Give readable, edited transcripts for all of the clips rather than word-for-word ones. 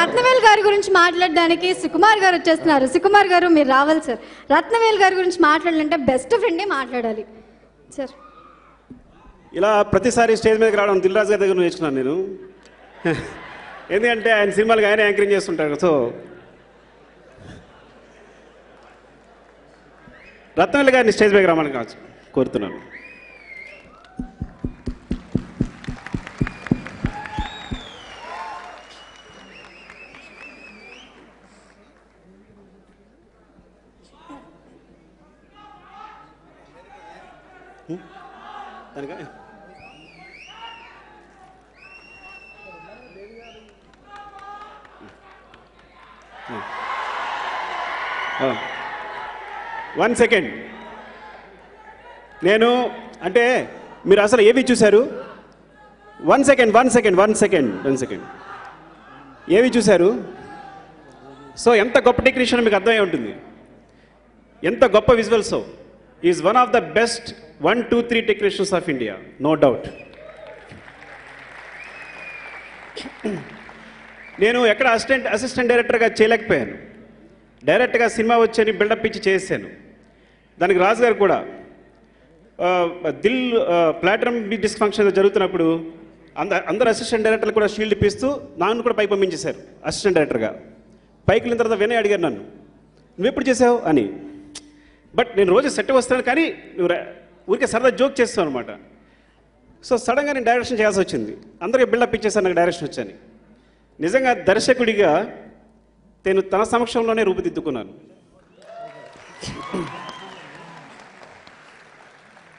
రత్నవేల్ గారి గురించి మాట్లాడడానికి సుకుమార్ గారు వచ్చేస్తున్నారు. సుకుమార్ గారు మీరు రావాలి సార్. రత్నవేల్ గారి గురించి మాట్లాడాలంటే బెస్ట్ ఫ్రెండే మాట్లాడాలి సార్. ఇలా ప్రతిసారి స్టేజ్ మీదకి రావడం దిల్ రాజు గారి దగ్గర నేర్చుకున్నాను నేను. ఎందుకంటే ఆయన సినిమాలకు ఆయన యాంకరింగ్ చేస్తుంటారు. సో రత్నవేల్ గారిని స్టేజ్ మీదకి రామని కోరుతున్నాను. One second. నేను అంటే మీరు అసలు ఏవి చూశారు? వన్ సెకండ్ ఏవి చూశారు? సో ఎంత గొప్ప టెక్నీషియన్ మీకు అర్థమై ఉంటుంది. ఎంత గొప్ప visuals. Is one of the best 1, 2, 3 technicians of India, no doubt. నేను ఎక్కడ అసిస్టెంట్ డైరెక్టర్గా చేయలేకపోయాను. డైరెక్ట్గా సినిమా వచ్చని బిల్డప్ ఇచ్చి చేసాను. దానికి రాజు గారు కూడా దిల్ ప్లాటినం డిస్క్ ఫంక్షన్ జరుగుతున్నప్పుడు అందరు అసిస్టెంట్ డైరెక్టర్లు కూడా షీల్డ్ ఇప్పిస్తూ నన్ను కూడా పైకి పంపించేశారు అసిస్టెంట్ డైరెక్టర్గా. పైకి వెళ్ళిన తర్వాత వినయ్ అడిగారు నన్ను, నువ్వు ఎప్పుడు చేసావు అని. బట్ నేను రోజు సెట్ వస్తాను, కానీ నువ్వు ఊరికే సరదా జోక్ చేస్తావు అనమాట. సో సడన్గా నేను డైరెక్షన్ చేయాల్సి వచ్చింది. అందరికీ బిల్డప్ ఇచ్చేసాను నాకు డైరెక్షన్ వచ్చని. నిజంగా దర్శకుడిగా నేను తన సమక్షంలోనే రూపుదిద్దుకున్నాను.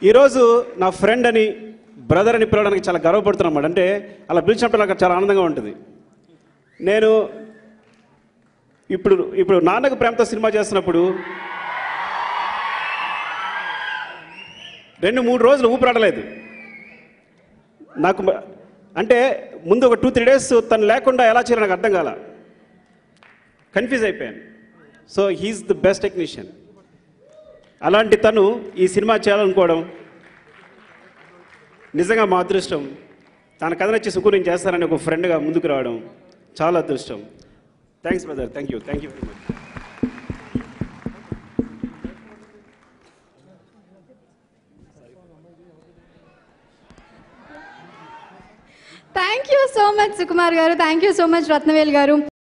ఈరోజు నా ఫ్రెండ్ అని, బ్రదర్ అని పిలవడానికి చాలా గర్వపడుతున్నామాట. అంటే అలా పిలిచినప్పుడు నాకు చాలా ఆనందంగా ఉంటుంది. నేను ఇప్పుడు నాన్నకు ప్రేమతో సినిమా చేస్తున్నప్పుడు 2-3 రోజులు ఊపిరాడలేదు నాకు. అంటే ముందు ఒక 2-3 డేస్ తను లేకుండా ఎలా చేయాలో నాకు అర్థం కాల, కన్ఫ్యూజ్ అయిపోయాను. So he is the best technician. అలాంటి తను ఈ సినిమా చేయాలనుకోవడం నిజంగా మా అదృష్టం. తన కథ నచ్చి సుకు నేను చేస్తానని ఒక ఫ్రెండ్గా ముందుకు రావడం చాలా అదృష్టం. Thanks brother, thank you very much. Thank you so much Sukumar గారు. Thank you so much Rathnavel గారు.